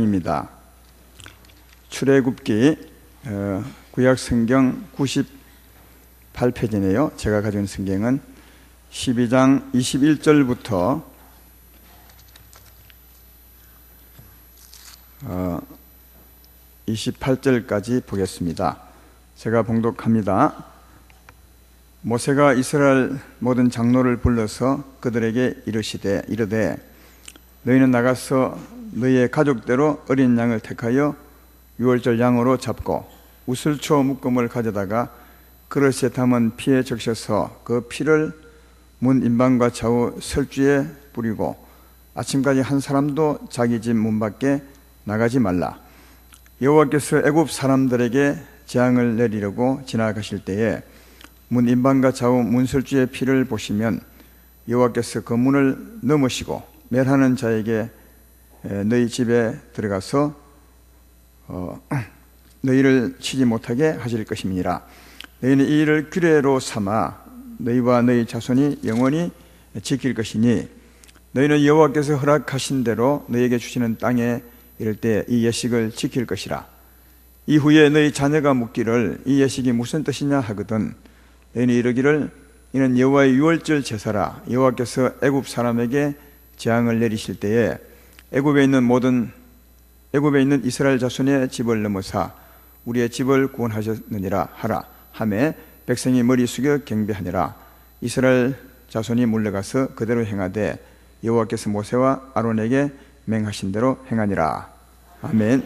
입니다. 출애굽기 구약성경 98페이지네요. 제가 가진 성경은 12장 21절부터 28절까지 보겠습니다. 제가 봉독합니다. 모세가 이스라엘 모든 장로를 불러서 그들에게 이르되 너희는 나가서 너희의 가족대로 어린 양을 택하여 유월절 양으로 잡고 우슬초 묶음을 가져다가 그릇에 담은 피에 적셔서 그 피를 문 인방과 좌우 설주에 뿌리고 아침까지 한 사람도 자기 집 문 밖에 나가지 말라. 여호와께서 애굽 사람들에게 재앙을 내리려고 지나가실 때에 문 인방과 좌우 문 설주의 피를 보시면 여호와께서 그 문을 넘으시고 멸하는 자에게 너희 집에 들어가서 너희를 치지 못하게 하실 것임이니라. 너희는 이 일을 규례로 삼아 너희와 너희 자손이 영원히 지킬 것이니 너희는 여호와께서 허락하신 대로 너희에게 주시는 땅에 이를 때 이 예식을 지킬 것이라. 이후에 너희 자녀가 묻기를 이 예식이 무슨 뜻이냐 하거든 너희는 이르기를 이는 여호와의 유월절 제사라. 여호와께서 애굽 사람에게 재앙을 내리실 때에 애굽에 있는 이스라엘 자손의 집을 넘어사 우리의 집을 구원하셨느니라 하라 하매 백성이 머리 숙여 경배하니라. 이스라엘 자손이 물러가서 그대로 행하되 여호와께서 모세와 아론에게 맹하신 대로 행하니라. 아멘.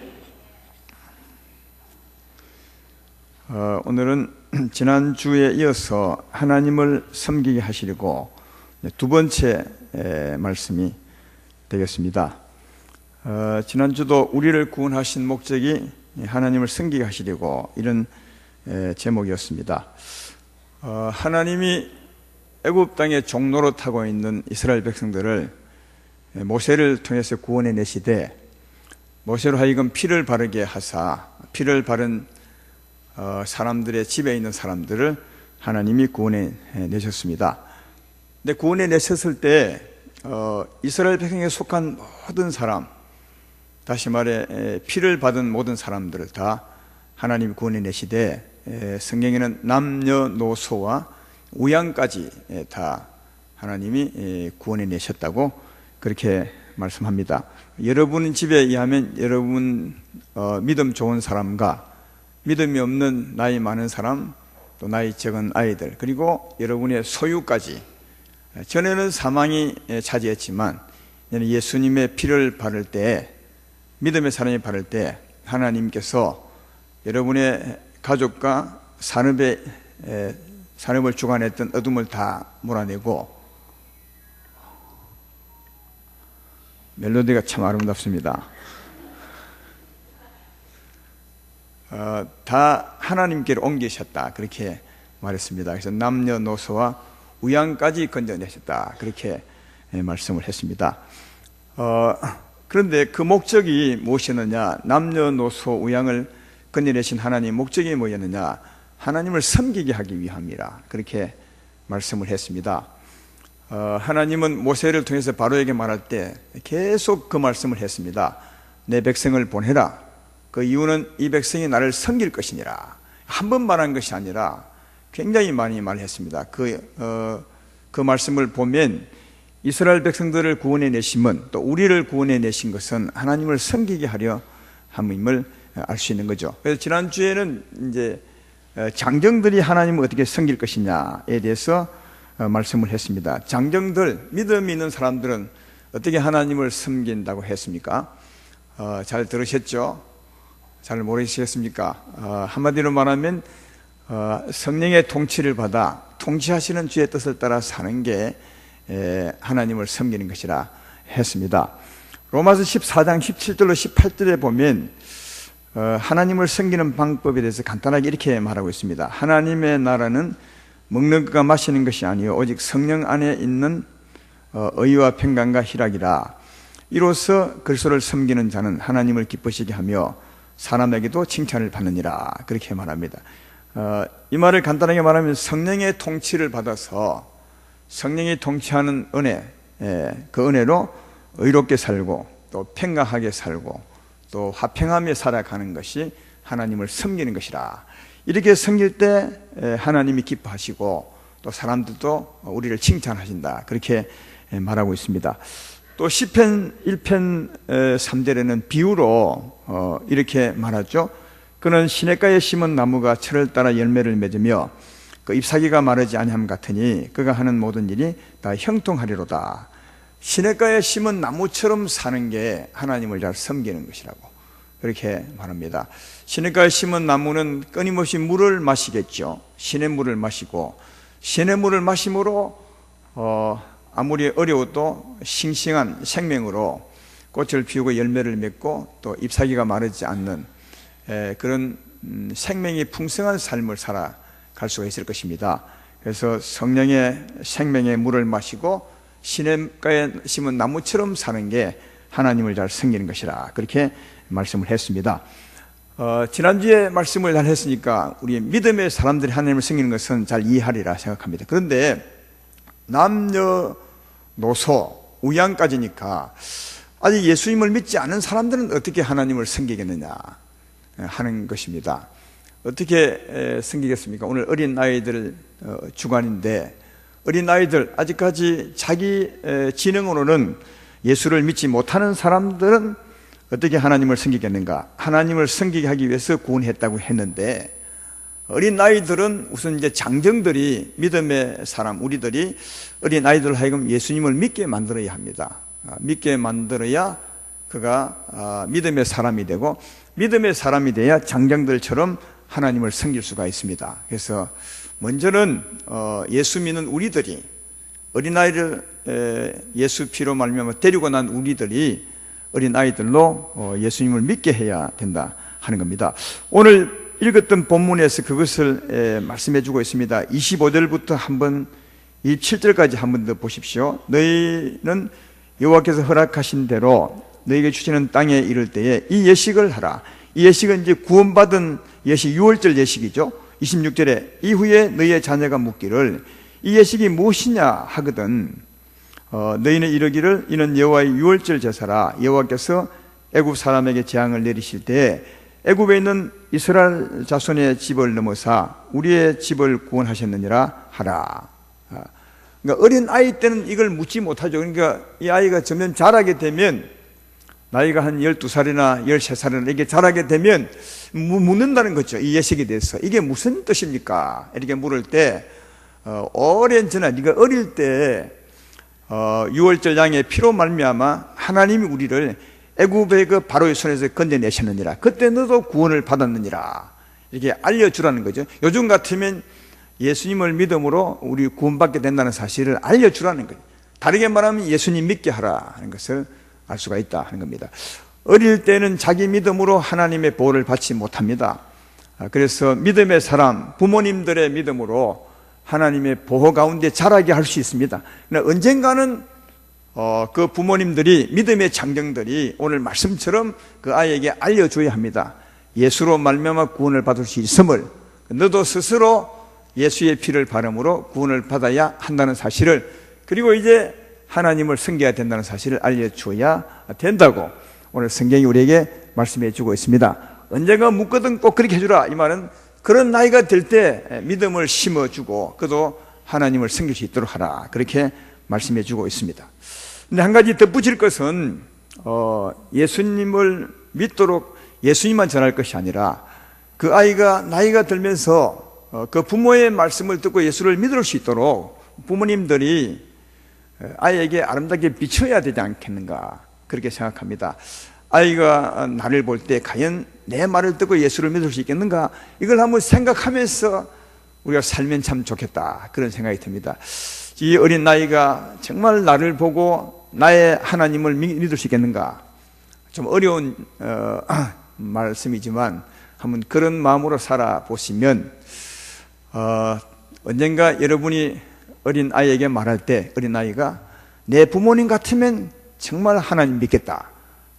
오늘은 지난주에 이어서 하나님을 섬기게 하시려고 두 번째 말씀이 되겠습니다. 지난주도 우리를 구원하신 목적이 하나님을 섬기게 하시려고 이런 제목이었습니다. 하나님이 애굽 땅에 종로로 타고 있는 이스라엘 백성들을 모세를 통해서 구원해 내시되 모세로 하여금 피를 바르게 하사 피를 바른 사람들의 집에 있는 사람들을 하나님이 구원해 내셨습니다. 근데 구원해 내셨을 때 이스라엘 백성에 속한 모든 사람, 다시 말해 피를 받은 모든 사람들을 다 하나님이 구원해 내시되 성경에는 남녀노소와 우양까지 다 하나님이 구원해 내셨다고 그렇게 말씀합니다. 여러분 집에 의하면 여러분 믿음 좋은 사람과 믿음이 없는 나이 많은 사람, 또 나이 적은 아이들, 그리고 여러분의 소유까지, 전에는 사망이 차지했지만 예수님의 피를 바를 때, 믿음의 사람이 바를 때 하나님께서 여러분의 가족과 산업을 주관했던 어둠을 다 몰아내고, 멜로디가 참 아름답습니다. 다 하나님께로 옮기셨다 그렇게 말했습니다. 그래서 남녀노소와 우양까지 건져내셨다 그렇게 말씀을 했습니다. 그런데 그 목적이 무엇이었느냐? 남녀노소 우양을 건져내신 하나님 목적이 뭐였느냐? 하나님을 섬기게 하기 위함이라 그렇게 말씀을 했습니다. 하나님은 모세를 통해서 바로에게 말할 때 계속 그 말씀을 했습니다. 내 백성을 보내라. 그 이유는 이 백성이 나를 섬길 것이니라. 한 번 말한 것이 아니라 굉장히 많이 말했습니다. 그 말씀을 보면 이스라엘 백성들을 구원해 내심은, 또 우리를 구원해 내신 것은 하나님을 섬기게 하려 함임을 알 수 있는 거죠. 그래서 지난주에는 이제 장정들이 하나님을 어떻게 섬길 것이냐에 대해서 말씀을 했습니다. 장정들, 믿음이 있는 사람들은 어떻게 하나님을 섬긴다고 했습니까? 잘 들으셨죠? 잘 모르시겠습니까? 한마디로 말하면 성령의 통치를 받아 통치하시는 주의 뜻을 따라 사는 게 하나님을 섬기는 것이라 했습니다. 로마서 14장 17절로 18절에 보면 하나님을 섬기는 방법에 대해서 간단하게 이렇게 말하고 있습니다. 하나님의 나라는 먹는 것과 마시는 것이 아니요 오직 성령 안에 있는 의와 평강과 희락이라. 이로써 그리스도를 섬기는 자는 하나님을 기쁘시게 하며 사람에게도 칭찬을 받느니라 그렇게 말합니다. 이 말을 간단하게 말하면 성령의 통치를 받아서 성령이 통치하는 은혜, 그 은혜로 의롭게 살고 또 평강하게 살고 또 화평하며 살아가는 것이 하나님을 섬기는 것이라. 이렇게 섬길 때 하나님이 기뻐하시고 또 사람들도 우리를 칭찬하신다. 그렇게 말하고 있습니다. 또 시편 1편 3절에는 비유로 이렇게 말하죠. 그는 시냇가에 심은 나무가 철을 따라 열매를 맺으며 그 잎사귀가 마르지 아니함 같으니 그가 하는 모든 일이 다 형통하리로다. 시냇가에 심은 나무처럼 사는 게 하나님을 잘 섬기는 것이라고 그렇게 말합니다. 시냇가에 심은 나무는 끊임없이 물을 마시겠죠. 시냇물을 마시고 시냇물을 마심으로 아무리 어려워도 싱싱한 생명으로 꽃을 피우고 열매를 맺고 또 잎사귀가 마르지 않는 그런 생명이 풍성한 삶을 살아갈 수가 있을 것입니다. 그래서 성령의 생명의 물을 마시고 시냇가에 심은 나무처럼 사는 게 하나님을 잘 섬기는 것이라 그렇게 말씀을 했습니다. 지난주에 말씀을 잘 했으니까 우리 믿음의 사람들이 하나님을 섬기는 것은 잘 이해하리라 생각합니다. 그런데 남녀노소 우양까지니까 아직 예수님을 믿지 않은 사람들은 어떻게 하나님을 섬기겠느냐 하는 것입니다. 어떻게 섬기겠습니까? 오늘 어린아이들 주간인데 어린아이들 아직까지 자기 지능으로는 예수를 믿지 못하는 사람들은 어떻게 하나님을 섬기겠는가? 하나님을 섬기게 하기 위해서 구원했다고 했는데 어린아이들은 우선 이제 장정들이 믿음의 사람 우리들이 어린아이들 하여금 예수님을 믿게 만들어야 합니다. 믿게 만들어야 그가 믿음의 사람이 되고 믿음의 사람이 돼야 장정들처럼 하나님을 섬길 수가 있습니다. 그래서 먼저는 예수 믿는 우리들이 어린아이를 예수 피로 말미암아 데리고 난 우리들이 어린아이들로 예수님을 믿게 해야 된다 하는 겁니다. 오늘 읽었던 본문에서 그것을 말씀해 주고 있습니다. 25절부터 한번 27절까지 한번 더 보십시오. 너희는 여호와께서 허락하신 대로 너희에게 주시는 땅에 이를 때에 이 예식을 하라. 이 예식은 이제 구원받은 예식, 6월절 예식이죠. 26절에 이후에 너희의 자녀가 묻기를 이 예식이 무엇이냐 하거든 너희는 이르기를 이는 여호와의 6월절 제사라. 여호와께서 애굽 사람에게 재앙을 내리실 때 애굽에 있는 이스라엘 자손의 집을 넘어사 우리의 집을 구원하셨느니라 하라. 그러니까 어린 아이 때는 이걸 묻지 못하죠. 그러니까 이 아이가 점점 자라게 되면 나이가 한 12살이나 13살이나 이렇게 자라게 되면 묻는다는 거죠. 이 예식에 대해서 이게 무슨 뜻입니까? 이렇게 물을 때 오랜 전에 네가 어릴 때 6월절 양의 피로 말미암아 하나님이 우리를 애굽의 그 바로의 손에서 건져내셨느니라. 그때 너도 구원을 받았느니라. 이렇게 알려주라는 거죠. 요즘 같으면 예수님을 믿음으로 우리 구원받게 된다는 사실을 알려주라는 거죠. 다르게 말하면 예수님 믿게 하라 하는 것을 알 수가 있다 하는 겁니다. 어릴 때는 자기 믿음으로 하나님의 보호를 받지 못합니다. 그래서 믿음의 사람, 부모님들의 믿음으로 하나님의 보호 가운데 자라게 할 수 있습니다. 그러나 언젠가는 그 부모님들이 믿음의 장정들이 오늘 말씀처럼 그 아이에게 알려줘야 합니다. 예수로 말미암아 구원을 받을 수 있음을 너도 스스로 예수의 피를 바름으로 구원을 받아야 한다는 사실을 그리고 이제 하나님을 섬겨야 된다는 사실을 알려줘야 된다고 오늘 성경이 우리에게 말씀해 주고 있습니다. 언젠가 묻거든 꼭 그렇게 해주라. 이 말은 그런 나이가 될 때 믿음을 심어주고 그도 하나님을 섬길 수 있도록 하라. 그렇게 말씀해 주고 있습니다. 근데 한 가지 덧붙일 것은 예수님을 믿도록 예수님만 전할 것이 아니라 그 아이가 나이가 들면서 그 부모의 말씀을 듣고 예수를 믿을 수 있도록 부모님들이 아이에게 아름답게 비춰야 되지 않겠는가 그렇게 생각합니다. 아이가 나를 볼 때 과연 내 말을 듣고 예수를 믿을 수 있겠는가 이걸 한번 생각하면서 우리가 살면 참 좋겠다 그런 생각이 듭니다. 이 어린 나이가 정말 나를 보고 나의 하나님을 믿을 수 있겠는가 좀 어려운 말씀이지만 한번 그런 마음으로 살아보시면 언젠가 여러분이 어린 아이에게 말할 때 어린 아이가 내 부모님 같으면 정말 하나님 믿겠다.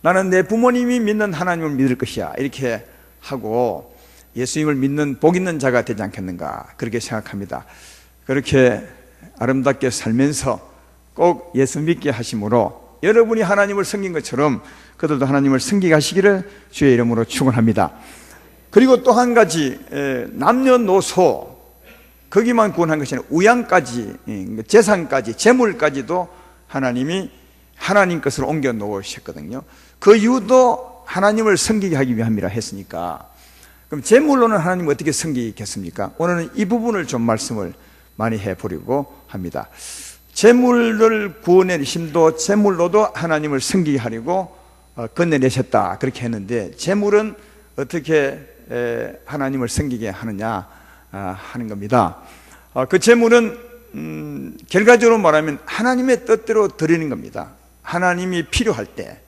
나는 내 부모님이 믿는 하나님을 믿을 것이야. 이렇게 하고 예수님을 믿는 복 있는 자가 되지 않겠는가 그렇게 생각합니다. 그렇게 아름답게 살면서 꼭 예수 믿게 하심으로 여러분이 하나님을 섬긴 것처럼 그들도 하나님을 섬기게 하시기를 주의 이름으로 축원합니다. 그리고 또 한 가지, 남녀노소 거기만 구원한 것이 아니라 우양까지, 재산까지, 재물까지도 하나님이 하나님 것으로 옮겨 놓으셨거든요. 그 이유도 하나님을 섬기게 하기 위함이라 했으니까, 그럼 재물로는 하나님 어떻게 섬기겠습니까? 오늘은 이 부분을 좀 말씀을 많이 해보려고 합니다. 재물을 구원해내심도 재물로도 하나님을 섬기게 하려고 건네내셨다 그렇게 했는데, 재물은 어떻게 하나님을 섬기게 하느냐 하는 겁니다. 그 재물은 결과적으로 말하면 하나님의 뜻대로 드리는 겁니다. 하나님이 필요할 때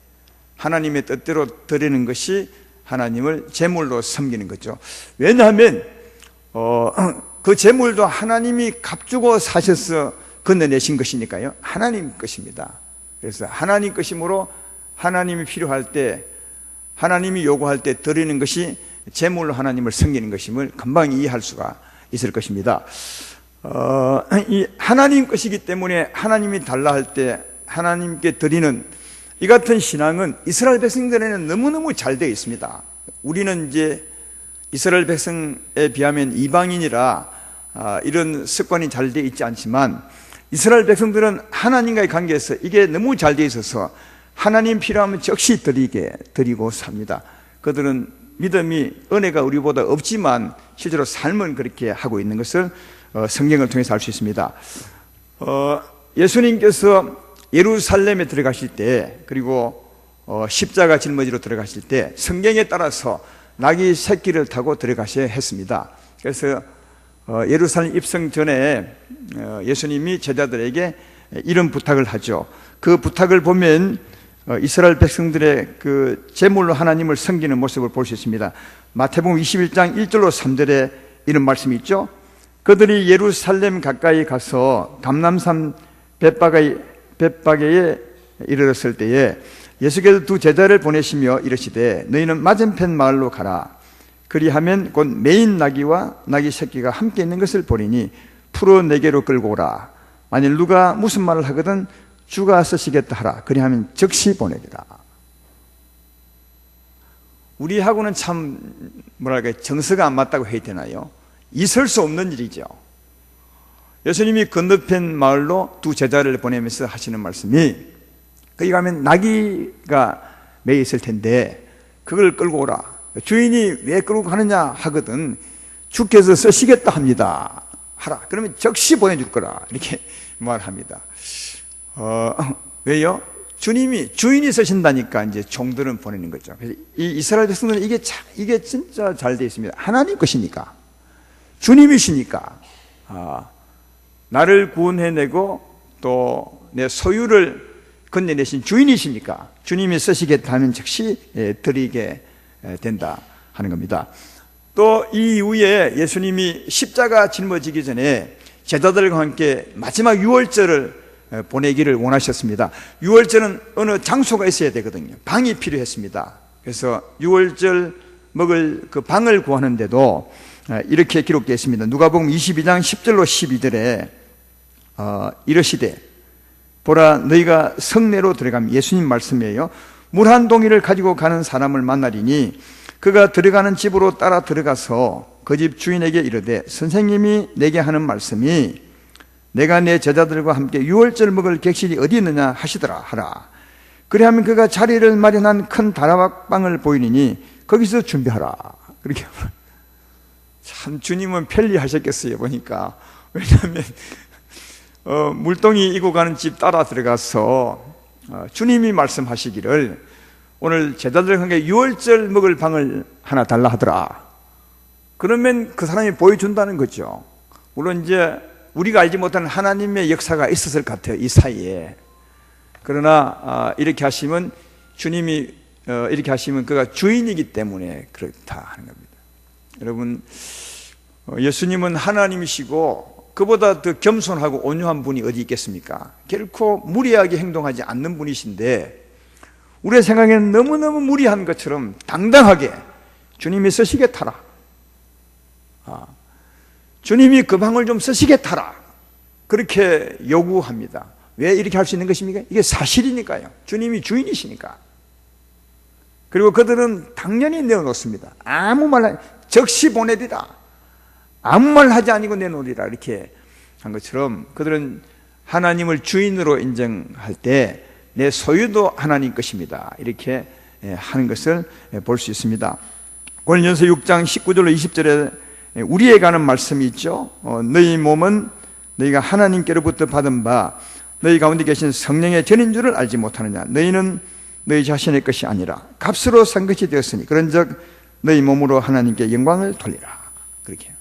하나님의 뜻대로 드리는 것이 하나님을 재물로 섬기는 거죠. 왜냐하면 그 재물도 하나님이 값주고 사셔서 건네내신 것이니까요. 하나님 것입니다. 그래서 하나님 것이므로 하나님이 필요할 때, 하나님이 요구할 때 드리는 것이 재물로 하나님을 섬기는 것임을 금방 이해할 수가 있을 것입니다. 이 하나님 것이기 때문에 하나님이 달라 할 때 하나님께 드리는 이 같은 신앙은 이스라엘 백성들에는 너무너무 잘 되어 있습니다. 우리는 이제 이스라엘 백성에 비하면 이방인이라 이런 습관이 잘 되어 있지 않지만, 이스라엘 백성들은 하나님과의 관계에서 이게 너무 잘 되어 있어서 하나님 필요하면 즉시 드리고 삽니다. 그들은 믿음이, 은혜가 우리보다 없지만 실제로 삶은 그렇게 하고 있는 것을 성경을 통해서 알 수 있습니다. 예수님께서 예루살렘에 들어가실 때, 그리고 십자가 짊어지러 들어가실 때 성경에 따라서 나귀 새끼를 타고 들어가셔야 했습니다. 그래서 예루살렘 입성 전에 예수님이 제자들에게 이런 부탁을 하죠. 그 부탁을 보면 이스라엘 백성들의 그 제물로 하나님을 섬기는 모습을 볼 수 있습니다. 마태복음 21장 1절로 3절에 이런 말씀이 있죠. 그들이 예루살렘 가까이 가서 감람산 벳바게에 이르렀을 때에 예수께서 두 제자를 보내시며 이르시되 너희는 맞은편 마을로 가라. 그리하면 곧 매인 나귀와 나귀 새끼가 함께 있는 것을 보리니 풀어 내게로 끌고 오라. 만일 누가 무슨 말을 하거든 주가 쓰시겠다 하라. 그리하면 즉시 보내리라. 우리하고는 참 뭐랄까 정서가 안 맞다고 해야 되나요? 있을 수 없는 일이죠. 예수님이 건너편 마을로 두 제자를 보내면서 하시는 말씀이, 거기 가면 나귀가 매여 있을 텐데 그걸 끌고 오라. 주인이 왜 끌고 가느냐 하거든 주께서 쓰시겠다 합니다. 하라. 그러면 즉시 보내줄 거라. 이렇게 말합니다. 왜요? 주인이 쓰신다니까 이제 종들은 보내는 거죠. 그래서 이 이스라엘 백성들은 이게 진짜 잘 되어 있습니다. 하나님 것이니까, 주님이시니까, 나를 구원해내고 또 내 소유를 건네내신 주인이시니까 주님이 쓰시겠다 하면 즉시 드리게 된다 하는 겁니다. 또 이 이후에 예수님이 십자가 짊어지기 전에 제자들과 함께 마지막 유월절을 보내기를 원하셨습니다. 유월절은 어느 장소가 있어야 되거든요. 방이 필요했습니다. 그래서 유월절 먹을 그 방을 구하는데도 이렇게 기록되어 있습니다. 누가복음 22장 10절로 12절에 이르시되 보라 너희가 성내로 들어가면, 예수님 말씀이에요. 물 한 동이를 가지고 가는 사람을 만나리니 그가 들어가는 집으로 따라 들어가서 그 집 주인에게 이르되 선생님이 내게 하는 말씀이 내가 내 제자들과 함께 유월절 먹을 객실이 어디 있느냐 하시더라 하라. 그리하면 그가 자리를 마련한 큰 다락방을 보이니 거기서 준비하라. 그렇게 참 주님은 편리하셨겠어요 보니까. 왜냐하면 물동이 이고 가는 집 따라 들어가서 주님이 말씀하시기를 오늘 제자들과 함께 유월절 먹을 방을 하나 달라 하더라. 그러면 그 사람이 보여준다는 거죠. 물론 이제 우리가 알지 못하는 하나님의 역사가 있었을 것 같아요, 이 사이에. 그러나 이렇게 하시면 주님이 이렇게 하시면 그가 주인이기 때문에 그렇다 하는 겁니다. 여러분, 예수님은 하나님이시고 그보다 더 겸손하고 온유한 분이 어디 있겠습니까? 결코 무리하게 행동하지 않는 분이신데 우리의 생각에는 너무너무 무리한 것처럼 당당하게 주님이 쓰시겠다라, 주님이 그 방을 좀 쓰시겠다라 그렇게 요구합니다. 왜 이렇게 할 수 있는 것입니까? 이게 사실이니까요. 주님이 주인이시니까. 그리고 그들은 당연히 내어놓습니다. 아무 말, 즉시 보내리라. 아무 말 하지 아니고 내놓으리라. 이렇게 한 것처럼 그들은 하나님을 주인으로 인정할 때 내 소유도 하나님 것입니다. 이렇게 하는 것을 볼 수 있습니다. 고린도전서 6장 19절로 20절에 우리에 관한 말씀이 있죠. 너희 몸은 너희가 하나님께로부터 받은 바 너희 가운데 계신 성령의 전인 줄을 알지 못하느냐. 너희는 너희 자신의 것이 아니라 값으로 산 것이 되었으니 그런즉 너희 몸으로 하나님께 영광을 돌리라. 그렇게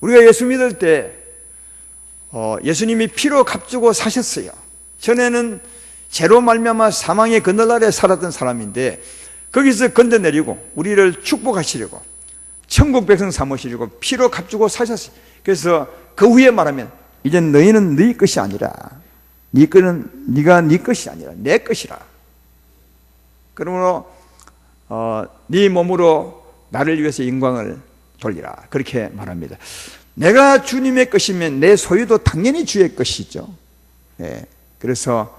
우리가 예수 믿을 때 예수님이 피로 값주고 사셨어요. 전에는 죄로 말미암아 사망의 그늘 아래 살았던 사람인데 거기서 건져내리고 우리를 축복하시려고 천국 백성 삼으시려고 피로 값주고 사셨어요. 그래서 그 후에 말하면 이제 너희는 너희 것이 아니라 네가 네 것이 아니라 내 것이라. 그러므로 네 몸으로 나를 위해서 영광을 돌리라. 그렇게 말합니다. 내가 주님의 것이면 내 소유도 당연히 주의 것이죠. 그래서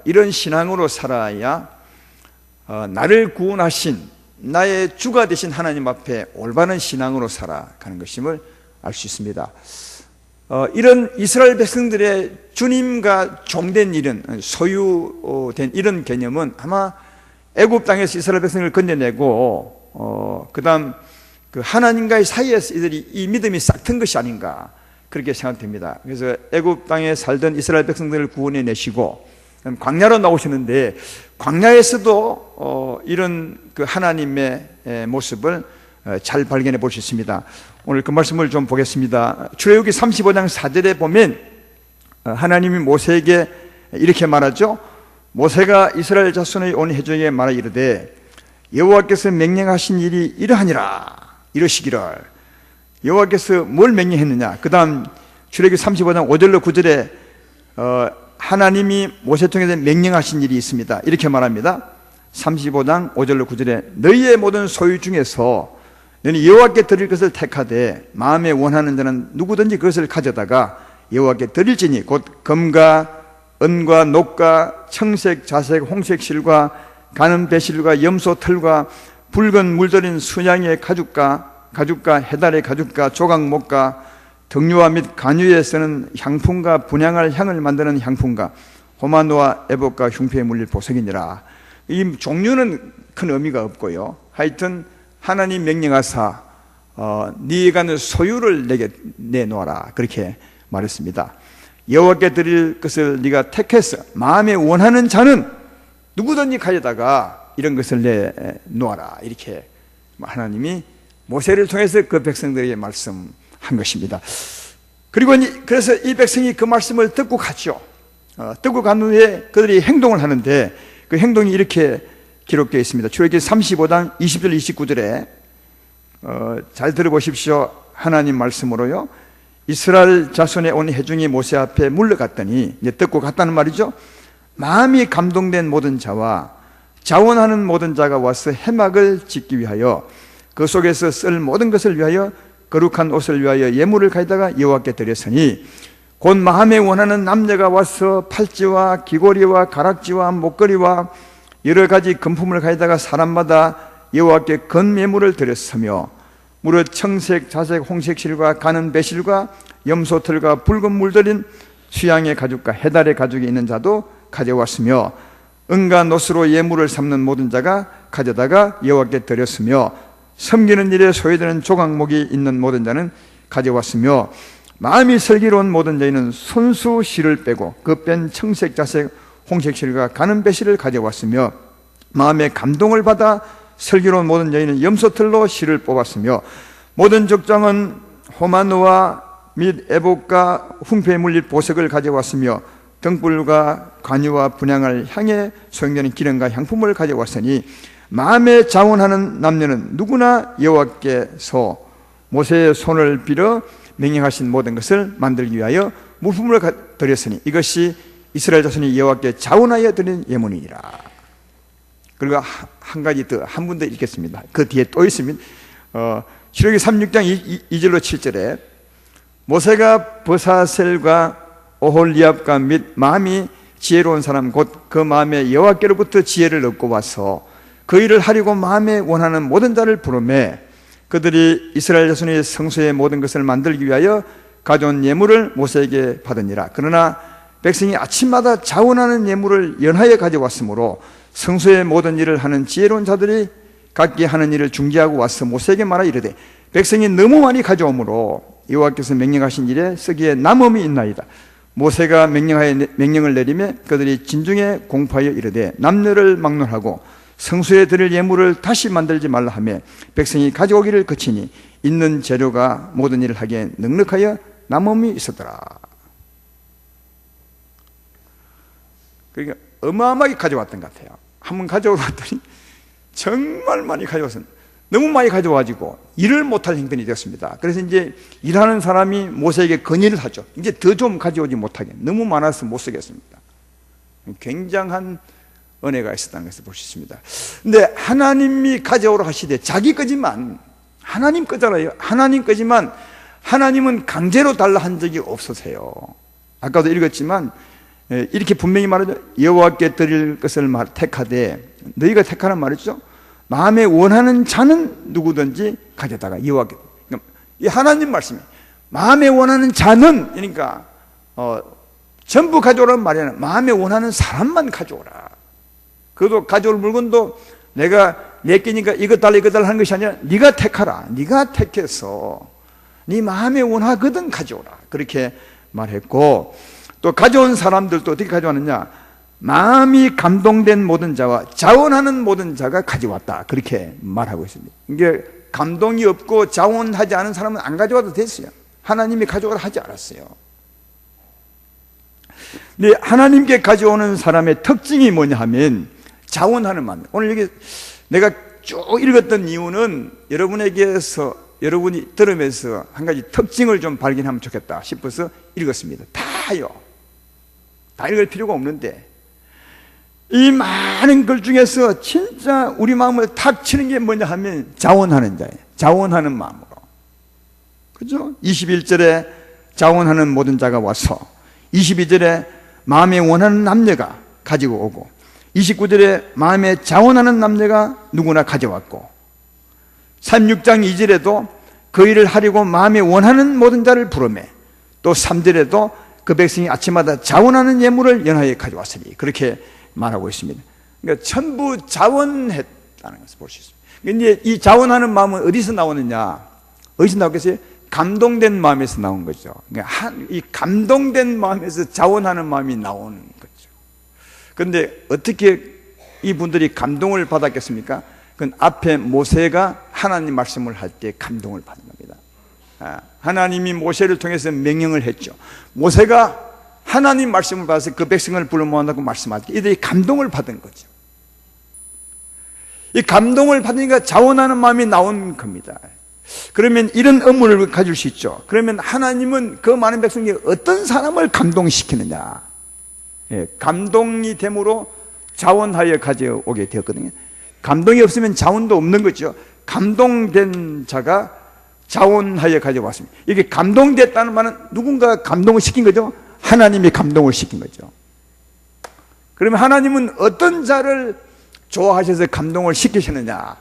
이런 신앙으로 살아야 나를 구원하신 나의 주가 되신 하나님 앞에 올바른 신앙으로 살아가는 것임을 알 수 있습니다. 이런 이스라엘 백성들의 주님과 종된 일은 소유된 이런 개념은 아마 애굽 땅에서 이스라엘 백성을 건져내고 그 다음 그 하나님과의 사이에서 이들이 이 믿음이 싹튼 것이 아닌가 그렇게 생각됩니다. 그래서 애굽 땅에 살던 이스라엘 백성들을 구원해 내시고 광야로 나오시는데 광야에서도 이런 그 하나님의 모습을 잘 발견해 볼 수 있습니다. 오늘 그 말씀을 좀 보겠습니다. 출애굽기 35장 4절에 보면 하나님이 모세에게 이렇게 말하죠. 모세가 이스라엘 자손의 온 회중에게 말하 이르되 여호와께서 명령하신 일이 이러하니라. 이러시기를. 여호와께서 뭘 명령했느냐. 그 다음 출애굽기 35장 5절로 9절에 하나님이 모세 통해서 명령하신 일이 있습니다. 이렇게 말합니다. 35장 5절로 9절에 너희의 모든 소유 중에서 너는 여호와께 드릴 것을 택하되 마음에 원하는 자는 누구든지 그것을 가져다가 여호와께 드릴지니 곧 금과 은과 녹과 청색, 자색, 홍색 실과 가는 배실과 염소 털과 붉은 물들인 순양의 가죽과 해달의 가죽과 조각목과 등류와 및 간유에 쓰는 향품과 분향할 향을 만드는 향품과 호마노와 에봇과 흉패에 물릴 보석이니라. 이 종류는 큰 의미가 없고요. 하여튼 하나님 명령하사 네가 소유를 내게 내놓아라 내놓으라 말했습니다. 여호와께 드릴 것을 네가 택해서 마음에 원하는 자는 누구든지 가져다가 이런 것을 내놓아라 이렇게 하나님이 모세를 통해서 그 백성들에게 말씀한 것입니다. 그리고 그래서 이 백성이 그 말씀을 듣고 갔죠. 듣고 간 후에 그들이 행동을 하는데 그 행동이 이렇게 기록되어 있습니다. 출애굽기 35장 20절 29절에 잘 들어보십시오. 하나님 말씀으로요. 이스라엘 자손의 온 회중이 모세 앞에 물러갔더니 이제 듣고 갔다는 말이죠. 마음이 감동된 모든 자와 자원하는 모든 자가 와서 회막을 짓기 위하여 그 속에서 쓸 모든 것을 위하여 거룩한 옷을 위하여 예물을 가져다가 여호와께 드렸으니 곧 마음에 원하는 남녀가 와서 팔찌와 귀고리와 가락지와 목걸이와 여러 가지 금품을 가져다가 사람마다 여호와께 건예물을 드렸으며 무릇 청색, 자색, 홍색 실과 가는 배실과 염소털과 붉은 물들인 수양의 가죽과 해달의 가죽이 있는 자도 가져왔으며 은과 노스로 예물을 삼는 모든 자가 가져다가 여호와께 드렸으며 섬기는 일에 소유되는 조각목이 있는 모든 자는 가져왔으며 마음이 슬기로운 모든 자는 손수 실을 빼고 그 뺀 청색, 자색, 홍색 실과 가는 배실을 가져왔으며 마음에 감동을 받아 슬기로운 모든 자는 염소털로 실을 뽑았으며 모든 족장은 호마노와 및 에봇과 흉패에 물릴 보석을 가져왔으며 등불과 관유와 분향할 향에 소용되는 기름과 향품을 가져왔으니 마음에 자원하는 남녀는 누구나 여호와께서 모세의 손을 빌어 명령하신 모든 것을 만들기 위하여 물품을 드렸으니 이것이 이스라엘 자손이 여호와께 자원하여 드린 예물이니라. 그리고 한 가지 더, 한 분 더 읽겠습니다. 그 뒤에 또 있습니다. 출애굽기 36장 2절로 7절에 모세가 버사셀과 오홀리압과 및 마음이 지혜로운 사람 곧 그 마음에 여호와께로부터 지혜를 얻고 와서 그 일을 하려고 마음에 원하는 모든 자를 부르매 그들이 이스라엘 자손의 성소의 모든 것을 만들기 위하여 가져온 예물을 모세에게 받으니라. 그러나 백성이 아침마다 자원하는 예물을 연하여 가져왔으므로 성소의 모든 일을 하는 지혜로운 자들이 각기 하는 일을 중지하고 와서 모세에게 말하 이르되 백성이 너무 많이 가져오므로 여호와께서 명령하신 일에 쓰기에 남음이 있나이다. 모세가 명령을 내리며 그들이 진중에 공포하여 이르되 남녀를 막론하고 성소에 드릴 예물을 다시 만들지 말라 하며 백성이 가져오기를 그치니 있는 재료가 모든 일을 하기에 넉넉하여 남음이 있었더라. 그러니까 어마어마하게 가져왔던 것 같아요. 한번 가져왔더니 정말 많이 가져왔어요. 너무 많이 가져와가지고 일을 못할 형편이 되었습니다. 그래서 이제 일하는 사람이 모세에게 건의를 하죠. 이제 더 좀 가져오지 못하게, 너무 많아서 못 쓰겠습니다. 굉장한 은혜가 있었다는 것을 볼 수 있습니다. 근데 하나님이 가져오라 하시되 자기 거지만, 하나님 거잖아요. 하나님 거지만 하나님은 강제로 달라 한 적이 없으세요. 아까도 읽었지만 이렇게 분명히 말하죠. 여호와께 드릴 것을 택하되, 너희가 택하는 말이죠. 마음에 원하는 자는 누구든지 가져다가 여호와께. 그러니까 이 하나님 말씀이 마음에 원하는 자는, 그러니까 전부 가져오라는 말이 아니라 마음에 원하는 사람만 가져오라. 그것도 가져올 물건도 내가 내 끼니까 이것 달라 이것 달라 하는 것이 아니라 네가 택하라. 네가 택해서 네 마음에 원하거든 가져오라. 그렇게 말했고, 또 가져온 사람들도 어떻게 가져왔느냐, 마음이 감동된 모든 자와 자원하는 모든 자가 가져왔다. 그렇게 말하고 있습니다. 이게 감동이 없고 자원하지 않은 사람은 안 가져와도 됐어요. 하나님이 가져오라 하지 않았어요. 근데 하나님께 가져오는 사람의 특징이 뭐냐 하면 자원하는 마음. 오늘 여기 내가 쭉 읽었던 이유는 여러분이 들으면서 한 가지 특징을 좀 발견하면 좋겠다 싶어서 읽었습니다. 다요. 다 읽을 필요가 없는데 이 많은 글 중에서 진짜 우리 마음을 탁 치는 게 뭐냐 하면 자원하는 자예요. 자원하는 마음으로. 그죠? 21절에 자원하는 모든 자가 와서, 22절에 마음에 원하는 남녀가 가지고 오고, 29절에 마음에 자원하는 남녀가 누구나 가져왔고, 36장 2절에도 그 일을 하려고 마음에 원하는 모든 자를 부르매, 또 3절에도 그 백성이 아침마다 자원하는 예물을 연하에 가져왔으니, 그렇게 말하고 있습니다. 그러니까 전부 자원했다는 것을 볼 수 있습니다. 근데 이 자원하는 마음은 어디서 나오느냐? 어디서 나오겠어요? 감동된 마음에서 나온 거죠. 그러니까 이 감동된 마음에서 자원하는 마음이 나오는 거죠. 그런데 어떻게 이분들이 감동을 받았겠습니까? 그건 앞에 모세가 하나님 말씀을 할 때 감동을 받은 겁니다. 하나님이 모세를 통해서 명령을 했죠. 모세가 하나님 말씀을 받아서 그 백성을 불러 모아놓고 말씀할 때 이들이 감동을 받은 거죠. 이 감동을 받으니까 자원하는 마음이 나온 겁니다. 그러면 이런 의문을 가질 수 있죠. 그러면 하나님은 그 많은 백성 중에 어떤 사람을 감동시키느냐? 감동이 됨으로 자원하여 가져오게 되었거든요. 감동이 없으면 자원도 없는 거죠. 감동된 자가 자원하여 가져왔습니다. 이게 감동됐다는 말은 누군가 감동을 시킨 거죠. 하나님이 감동을 시킨 거죠. 그러면 하나님은 어떤 자를 좋아하셔서 감동을 시키시느냐?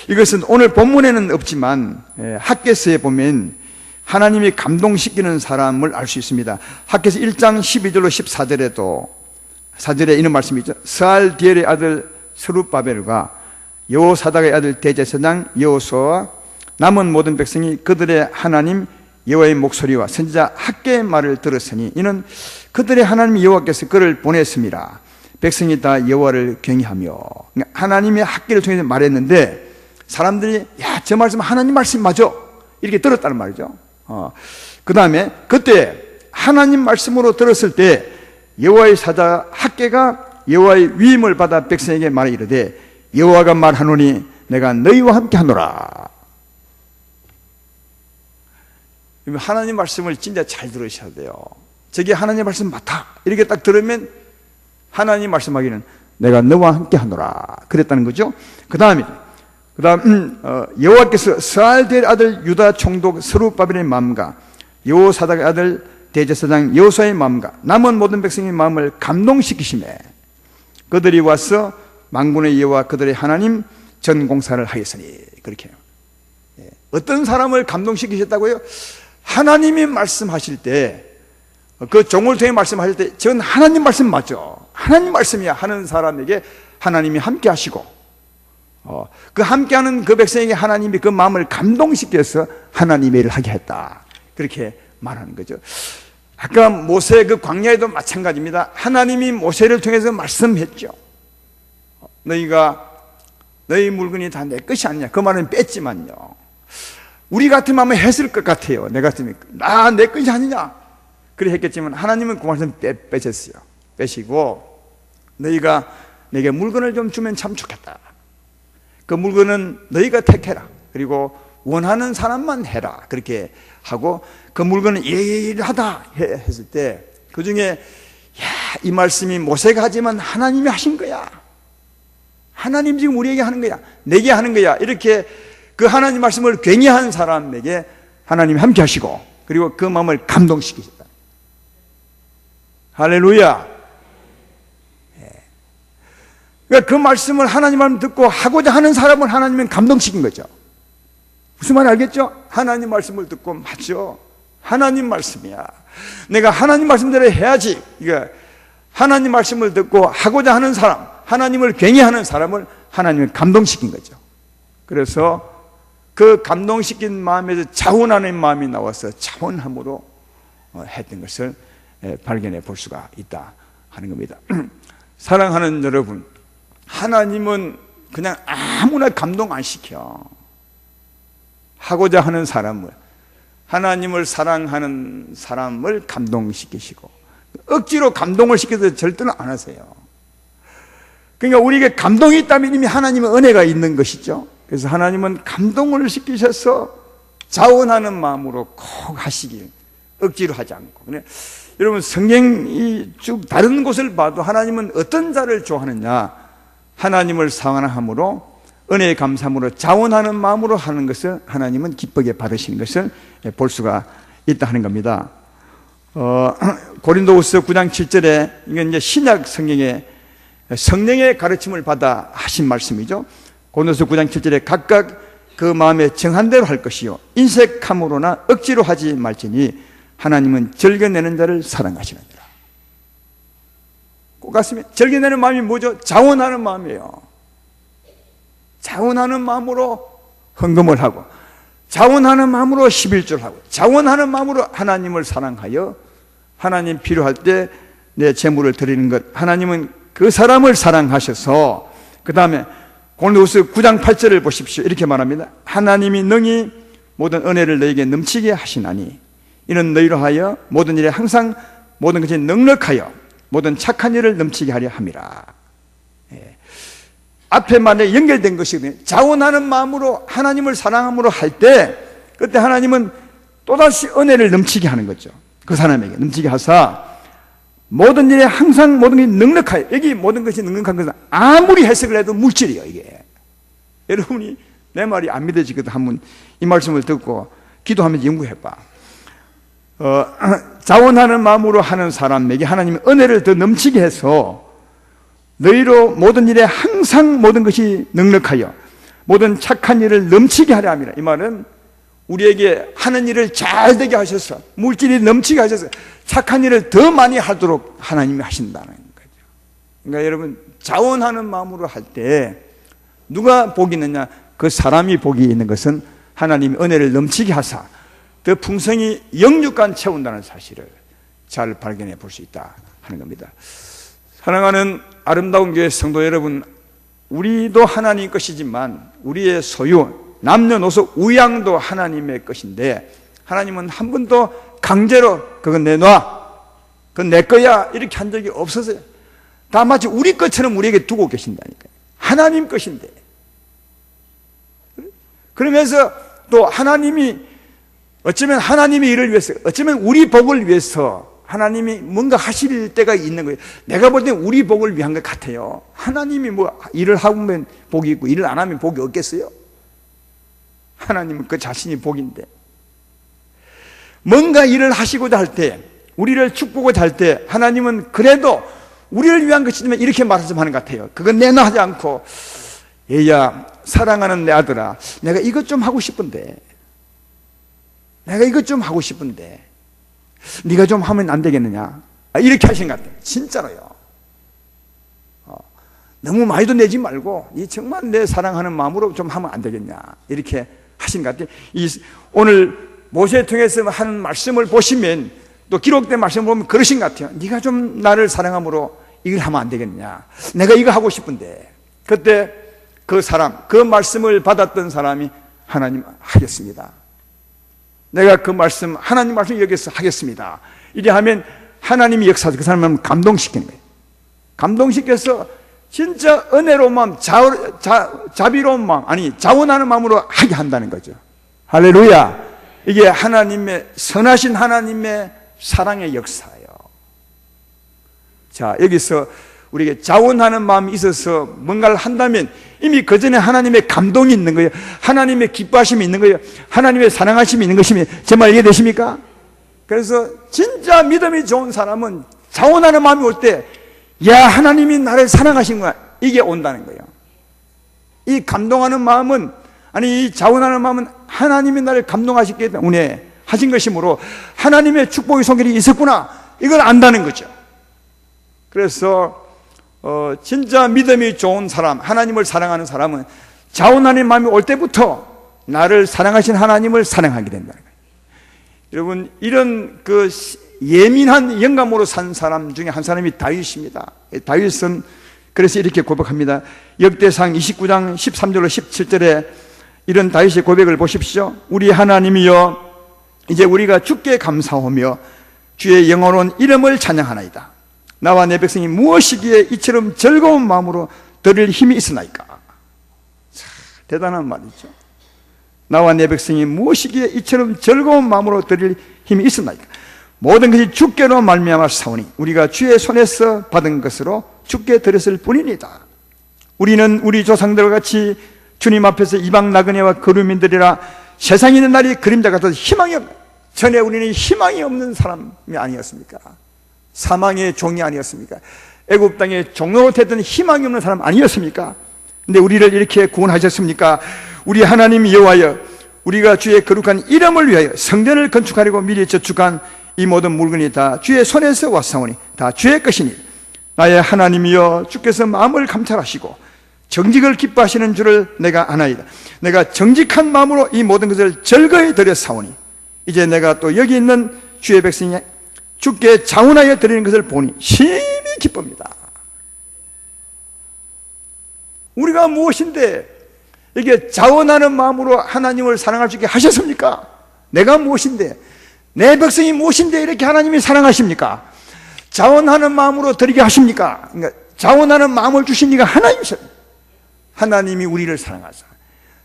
이것은 오늘 본문에는 없지만 학개서에 보면 하나님이 감동시키는 사람을 알 수 있습니다. 학개서 1장 12절로 14절에도 4절에 이런 말씀이 있죠. 스알디엘의 아들 스룹바벨과 여호사닥의 아들 대제사장 여호수아와 남은 모든 백성이 그들의 하나님 여호와의 목소리와 선지자 학개의 말을 들었으니 이는 그들의 하나님 여호와께서 그를 보냈습니다. 백성이 다 여호와를 경외하며. 하나님의 학개를 통해서 말했는데 사람들이 야, 저 말씀 하나님 말씀 맞아 이렇게 들었다는 말이죠. 그 다음에 그때 하나님 말씀으로 들었을 때 여호와의 사자 학개가 여호와의 위임을 받아 백성에게 말하 이르되 여호와가 말하노니 내가 너희와 함께 하노라. 하나님 말씀을 진짜 잘 들으셔야 돼요. 저게 하나님 말씀 맞다 이렇게 딱 들으면 하나님 말씀하기는 내가 너와 함께 하노라 그랬다는 거죠. 그 다음 여호와께서 스알디엘 아들 유다 총독 스룹바벨의 마음과 여호사닥의 아들 대제사장 여호수아의 마음과 남은 모든 백성의 마음을 감동시키시매 그들이 와서 만군의 여호와 그들의 하나님 전공사를 하였으니. 그렇게 해요. 어떤 사람을 감동시키셨다고요? 하나님이 말씀하실 때, 그 종을 통해 말씀하실 때 전 하나님 말씀 맞죠? 하나님 말씀이야 하는 사람에게 하나님이 함께 하시고, 그 함께하는 그 백성에게 하나님이 그 마음을 감동시켜서 하나님의 일을 하게 했다. 그렇게 말하는 거죠. 아까 모세 그 광야에도 마찬가지입니다. 하나님이 모세를 통해서 말씀했죠. 너희 물건이 다 내 것이 아니냐. 그 말은 뺐지만요. 우리 같으면 아마 했을 것 같아요. 내 같으면 내 것이 아니냐. 그래 했겠지만 하나님은 그 말씀 빼셨어요. 빼시고 너희가 내게 물건을 좀 주면 참 좋겠다. 그 물건은 너희가 택해라. 그리고 원하는 사람만 해라. 그렇게 하고 그 물건은 예일하다 했을 때 그 중에 이 말씀이 모세가 하지만 하나님이 하신 거야. 하나님 지금 우리에게 하는 거야. 내게 하는 거야. 이렇게 그 하나님 말씀을 괜히 한 사람에게 하나님이 함께 하시고 그리고 그 마음을 감동시키셨다. 할렐루야. 그러니까 그 말씀을 하나님 말씀 듣고 하고자 하는 사람을 하나님은 감동시킨 거죠. 무슨 말인지 알겠죠? 하나님 말씀을 듣고 맞죠? 하나님 말씀이야. 내가 하나님 말씀대로 해야지. 그러니까 하나님 말씀을 듣고 하고자 하는 사람, 하나님을 괜히 하는 사람을 하나님은 감동시킨 거죠. 그래서 그 감동시킨 마음에서 자원하는 마음이 나와서 자원함으로 했던 것을 발견해 볼 수가 있다 하는 겁니다. 사랑하는 여러분, 하나님은 그냥 아무나 감동 안 시켜. 하고자 하는 사람을, 하나님을 사랑하는 사람을 감동시키시고 억지로 감동을 시켜서 절대로 안 하세요. 그러니까 우리에게 감동이 있다면 이미 하나님의 은혜가 있는 것이죠. 그래서 하나님은 감동을 시키셔서 자원하는 마음으로 꼭 하시길 억지로 하지 않고. 여러분 성경이 쭉 다른 곳을 봐도 하나님은 어떤 자를 좋아하느냐, 하나님을 사랑함으로 은혜의 감사함으로 자원하는 마음으로 하는 것을 하나님은 기쁘게 받으시는 것을 볼 수가 있다 하는 겁니다. 고린도후서 9장 7절에 이건 이제 신약 성경의 성령의 가르침을 받아 하신 말씀이죠. 고린도후서 9장 7절에 각각 그 마음에 정한 대로 할 것이요 인색함으로나 억지로 하지 말지니 하나님은 즐겨내는 자를 사랑하시느니라. 꼭 같으면 즐겨내는 마음이 뭐죠? 자원하는 마음이에요. 자원하는 마음으로 헌금을 하고, 자원하는 마음으로 11조를 하고, 자원하는 마음으로 하나님을 사랑하여 하나님 필요할 때 내 재물을 드리는 것. 하나님은 그 사람을 사랑하셔서 그 다음에 고린도후서 9장 8절을 보십시오. 이렇게 말합니다. 하나님이 능히 모든 은혜를 너에게 넘치게 하시나니 이는 너희로 하여 모든 일에 항상 모든 것이 넉넉하여 모든 착한 일을 넘치게 하려 함이라. 앞에 말에 연결된 것이거든요. 자원하는 마음으로 하나님을 사랑함으로 할 때 그때 하나님은 또다시 은혜를 넘치게 하는 거죠. 그 사람에게 넘치게 하사 모든 일에 항상 모든 것이 넉넉하여. 여기 모든 것이 넉넉한 것은 아무리 해석을 해도 물질이에요. 이게 여러분이 내 말이 안 믿어지거든 한번 이 말씀을 듣고 기도하면서 연구해봐. 자원하는 마음으로 하는 사람에게 하나님은 은혜를 더 넘치게 해서 너희로 모든 일에 항상 모든 것이 넉넉하여 모든 착한 일을 넘치게 하려 함이라. 이 말은 우리에게 하는 일을 잘 되게 하셔서 물질이 넘치게 하셔서 착한 일을 더 많이 하도록 하나님이 하신다는 거죠. 그러니까 여러분 자원하는 마음으로 할 때 누가 복이 있느냐? 그 사람이 복이 있는 것은 하나님이 은혜를 넘치게 하사 더 풍성히 영육간 채운다는 사실을 잘 발견해 볼 수 있다 하는 겁니다. 사랑하는 아름다운 교회 성도 여러분, 우리도 하나님 것이지만 우리의 소유 남녀노소 우양도 하나님의 것인데 하나님은 한 번도 강제로 그건 내놔, 그건 내 거야 이렇게 한 적이 없어서요. 다 마치 우리 것처럼 우리에게 두고 계신다니까요. 하나님 것인데. 그러면서 또 하나님이 어쩌면 하나님의 일을 위해서, 어쩌면 우리 복을 위해서 하나님이 뭔가 하실 때가 있는 거예요. 내가 볼 때는 우리 복을 위한 것 같아요. 하나님이 뭐 일을 하면 복이 있고 일을 안 하면 복이 없겠어요? 하나님은 그 자신이 복인데 뭔가 일을 하시고자 할 때 우리를 축복을 할 때 하나님은 그래도 우리를 위한 것이지만 이렇게 말씀 하는 것 같아요. 그건 내놔 하지 않고, 얘야, 사랑하는 내 아들아, 내가 이것 좀 하고 싶은데, 네가 좀 하면 안 되겠느냐, 이렇게 하신 것 같아요. 진짜로요. 너무 많이도 내지 말고 정말 내 사랑하는 마음으로 좀 하면 안 되겠냐, 이렇게 하신 것 같아요. 오늘 모세를 통해서 하는 말씀을 보시면, 또 기록된 말씀을 보면 그러신 것 같아요. 네가 좀 나를 사랑함으로 이걸 하면 안 되겠냐, 내가 이거 하고 싶은데. 그때 그 사람, 그 말씀을 받았던 사람이 하나님 하겠습니다, 내가 그 말씀, 하나님 말씀 여기서 하겠습니다, 이래 하면 하나님이 역사해서 그 사람을 감동시키는 거예요. 감동시켜서 진짜 은혜로운 마음, 자비로운 마음, 자원하는 마음으로 하게 한다는 거죠. 할렐루야. 이게 하나님의, 선하신 하나님의 사랑의 역사예요. 자, 여기서 우리에게 자원하는 마음이 있어서 뭔가를 한다면 이미 그 전에 하나님의 감동이 있는 거예요. 하나님의 기뻐하심이 있는 거예요. 하나님의 사랑하심이 있는 것이면, 제 말 이해되십니까? 그래서 진짜 믿음이 좋은 사람은 자원하는 마음이 올 때, 야, 하나님이 나를 사랑하신 거야, 이게 온다는 거예요. 이 감동하는 마음은, 이 자원하는 마음은 하나님이 나를 감동하시기 때문에 하신 것이므로 하나님의 축복의 손길이 있었구나, 이걸 안다는 거죠. 그래서 진짜 믿음이 좋은 사람, 하나님을 사랑하는 사람은 자원하는 마음이 올 때부터 나를 사랑하신 하나님을 사랑하게 된다는 거예요. 여러분, 이런 예민한 영감으로 산 사람 중에 한 사람이 다윗입니다. 다윗은 그래서 이렇게 고백합니다. 역대상 29장 13절로 17절에 이런 다윗의 고백을 보십시오. 우리 하나님이여, 이제 우리가 주께 감사하며 주의 영원한 이름을 찬양하나이다. 나와 내 백성이 무엇이기에 이처럼 즐거운 마음으로 드릴 힘이 있으나이까. 참, 대단한 말이죠. 나와 내 백성이 무엇이기에 이처럼 즐거운 마음으로 드릴 힘이 있으나이까. 모든 것이 주께로 말미암아 사오니 우리가 주의 손에서 받은 것으로 주께 드렸을 뿐이니다. 우리는 우리 조상들과 같이 주님 앞에서 이방 나그네와 거류민들이라 세상에 있는 날이 그림자 같아서 희망이 없는, 전에 우리는 희망이 없는 사람이 아니었습니까? 사망의 종이 아니었습니까? 애굽 땅에 종로로 됐던 희망이 없는 사람 아니었습니까? 근데 우리를 이렇게 구원하셨습니까? 우리 하나님 여호와여, 우리가 주의 거룩한 이름을 위하여 성전을 건축하려고 미리 저축한 이 모든 물건이 다 주의 손에서 왔사오니 다 주의 것이니 나의 하나님이여, 주께서 마음을 감찰하시고 정직을 기뻐하시는 줄을 내가 아나이다. 내가 정직한 마음으로 이 모든 것을 즐거이 드렸사오니 이제 내가 또 여기 있는 주의 백성이 주께 자원하여 드리는 것을 보니 심히 기쁩니다. 우리가 무엇인데 이게 자원하는 마음으로 하나님을 사랑할 수 있게 하셨습니까? 내가 무엇인데, 내 백성이 무엇인데 이렇게 하나님이 사랑하십니까? 자원하는 마음으로 드리게 하십니까? 그러니까 자원하는 마음을 주신 이가 하나님이십니다. 하나님이 우리를 사랑하사.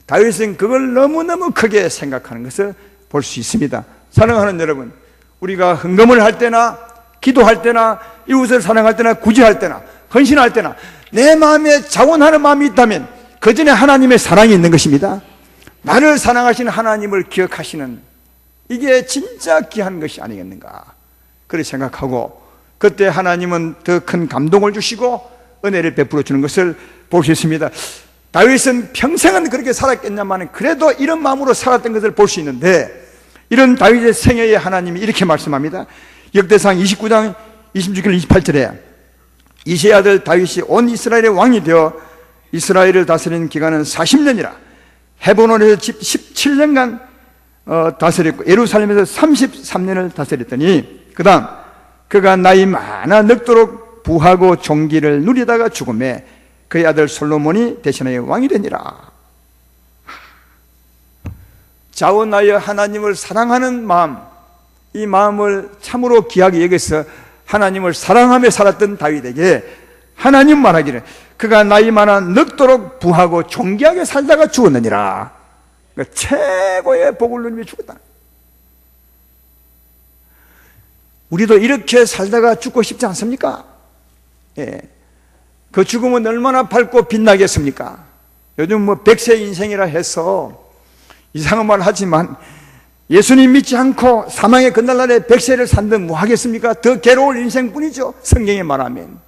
다윗은 그걸 너무너무 크게 생각하는 것을 볼 수 있습니다. 사랑하는 여러분, 우리가 헌금을 할 때나 기도할 때나 이웃을 사랑할 때나 구제할 때나 헌신할 때나 내 마음에 자원하는 마음이 있다면 그 전에 하나님의 사랑이 있는 것입니다. 나를 사랑하시는 하나님을 기억하시는, 이게 진짜 귀한 것이 아니겠는가, 그렇게 생각하고 그때 하나님은 더 큰 감동을 주시고 은혜를 베풀어 주는 것을 볼 수 있습니다. 다윗은 평생은 그렇게 살았겠냐만 그래도 이런 마음으로 살았던 것을 볼 수 있는데, 이런 다윗의 생애에 하나님이 이렇게 말씀합니다. 역대상 29장 26절 28절에 이새의 아들 다윗이 온 이스라엘의 왕이 되어 이스라엘을 다스리는 기간은 40년이라 헤브론에서 17년간 다스렸고 예루살렘에서 33년을 다스렸더니 그 다음 그가 나이 많아 늙도록 부하고 종기를 누리다가 죽음에 그의 아들 솔로몬이 대신하여 왕이 되니라. 자원하여 하나님을 사랑하는 마음, 이 마음을 참으로 귀하게 여겨서 하나님을 사랑하며 살았던 다윗에게 하나님 말하기를 그가 나이 많아 늙도록 부하고 존귀하게 살다가 죽었느니라. 그러니까 최고의 복을 누리며 죽었다. 우리도 이렇게 살다가 죽고 싶지 않습니까? 예. 그 죽음은 얼마나 밝고 빛나겠습니까? 요즘 뭐 100세 인생이라 해서 이상한 말 하지만 예수님 믿지 않고 사망의 그날날에 백세를 산들 뭐 하겠습니까? 더 괴로울 인생뿐이죠, 성경에 말하면.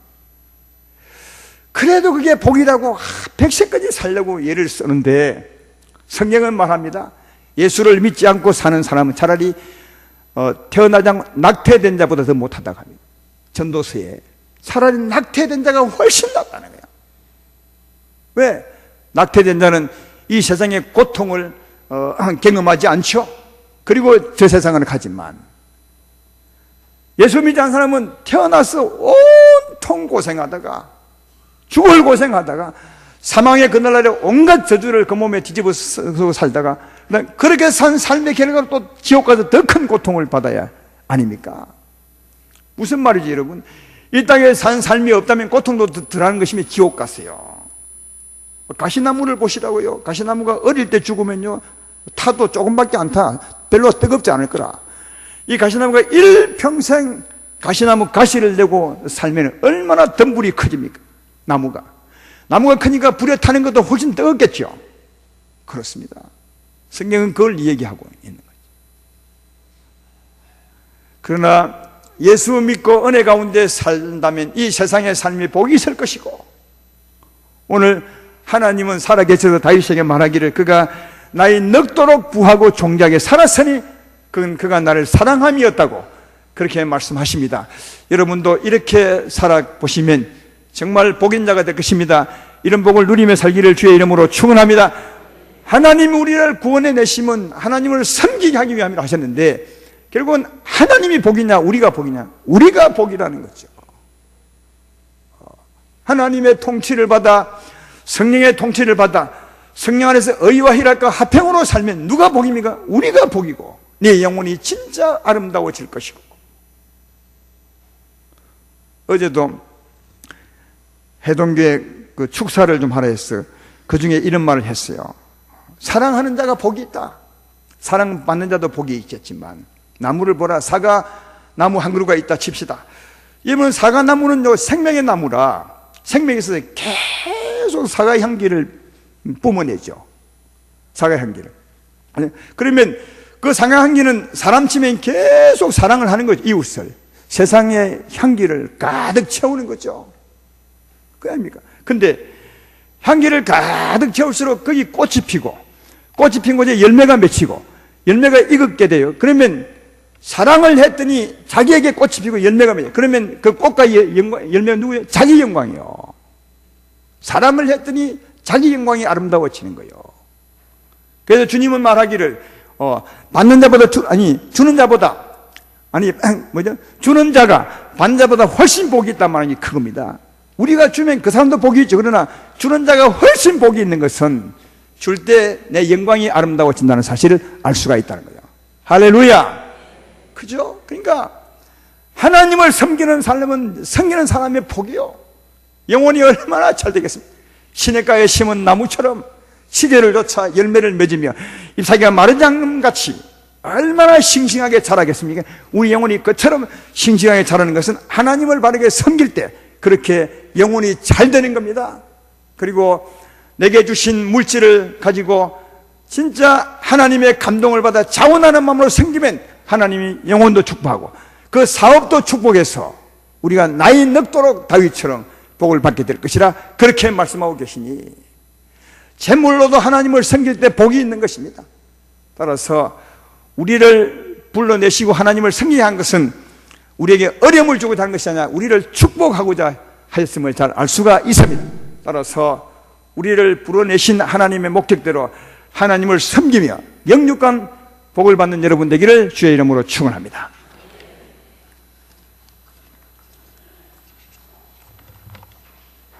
그래도 그게 복이라고 백세까지 살려고 예를 쓰는데, 성경은 말합니다. 예수를 믿지 않고 사는 사람은 차라리 태어나자 낙태된 자보다 더 못하다고 합니다. 전도서에 차라리 낙태된 자가 훨씬 낫다는 거예요. 왜? 낙태된 자는 이 세상의 고통을 경험하지 않죠. 그리고 저 세상을 가지만, 예수 믿지 않는 사람은 태어나서 온통 고생하다가, 죽을 고생하다가, 사망의 그날날에 온갖 저주를 그 몸에 뒤집어 쓰고 살다가, 그렇게 산 삶의 결과로 또 지옥 가서 더 큰 고통을 받아야 아닙니까? 무슨 말이지, 여러분? 이 땅에 산 삶이 없다면 고통도 덜하는 것이면 지옥 갔어요. 가시나무를 보시라고요. 가시나무가 어릴 때 죽으면요, 타도 조금밖에 안 타. 별로 뜨겁지 않을 거라. 이 가시나무가 일평생 가시나무 가시를 내고 살면 얼마나 덤불이 커집니까? 나무가 크니까 불에 타는 것도 훨씬 뜨겁겠죠. 그렇습니다. 성경은 그걸 얘기하고 있는 거죠. 그러나 예수 믿고 은혜 가운데 산다면 이 세상의 삶이 복이 있을 것이고, 오늘 하나님은 살아계셔서 다윗에게 말하기를, 그가 나의 늙도록 부하고 종자하게 살았으니 그가 나를 사랑함이었다고 그렇게 말씀하십니다. 여러분도 이렇게 살아보시면 정말 복인 자가 될 것입니다. 이런 복을 누리며 살기를 주의 이름으로 축원합니다. 하나님이 우리를 구원해 내심은 하나님을 섬기게 하기 위함이라 하셨는데, 결국은 하나님이 복이냐 우리가 복이냐? 우리가 복이라는 거죠. 하나님의 통치를 받아, 성령의 통치를 받아 성령 안에서 의와 희락과 화평으로 살면 누가 복입니까? 우리가 복이고 네 영혼이 진짜 아름다워질 것이고. 어제도 해동교회 그 축사를 좀 하라 했어요. 그 중에 이런 말을 했어요. 사랑하는 자가 복이 있다. 사랑받는 자도 복이 있겠지만, 나무를 보라. 사과 나무 한 그루가 있다 칩시다. 이분 사과나무는요 생명의 나무라 생명이 있어서 계속 사과 향기를 뿜어내죠. 사과 향기를. 그러면 그 사과 향기는 사람 치면 계속 사랑을 하는 거죠. 이웃을, 세상의 향기를 가득 채우는 거죠. 그 아닙니까? 근데 향기를 가득 채울수록 거기 꽃이 피고, 꽃이 핀 곳에 열매가 맺히고 열매가 익게 돼요. 그러면 사랑을 했더니 자기에게 꽃이 피고 열매가 맺혀요. 그러면 그 꽃과 열매가 누구예요? 자기 영광이요. 사랑을 했더니 자기 영광이 아름다워지는 거예요. 그래서 주님은 말하기를 받는 자보다 주는 자보다 주는 자가 받는 자보다 훨씬 복이 있단 말이 그겁니다. 우리가 주면 그 사람도 복이 있죠. 그러나 주는 자가 훨씬 복이 있는 것은 줄 때 내 영광이 아름다워진다는 사실을 알 수가 있다는 거예요. 할렐루야. 그죠? 그러니까 하나님을 섬기는 사람의 복이요, 영혼이 얼마나 잘 되겠습니까? 시냇가에 심은 나무처럼 시대를 쫓아 열매를 맺으며 잎사귀가 마른 장같이 얼마나 싱싱하게 자라겠습니까? 우리 영혼이 그처럼 싱싱하게 자라는 것은 하나님을 바르게 섬길 때 그렇게 영혼이 잘 되는 겁니다. 그리고 내게 주신 물질을 가지고 진짜 하나님의 감동을 받아 자원하는 마음으로 섬기면 하나님이 영혼도 축복하고 그 사업도 축복해서 우리가 나이 늙도록 다윗처럼 복을 받게 될 것이라 그렇게 말씀하고 계시니, 재물로도 하나님을 섬길 때 복이 있는 것입니다. 따라서 우리를 불러내시고 하나님을 섬기게 한 것은 우리에게 어려움을 주고자 하는 것이 아니라 우리를 축복하고자 하였음을 잘 알 수가 있습니다. 따라서 우리를 불러내신 하나님의 목적대로 하나님을 섬기며 영육간 복을 받는 여러분 되기를 주의 이름으로 축원합니다.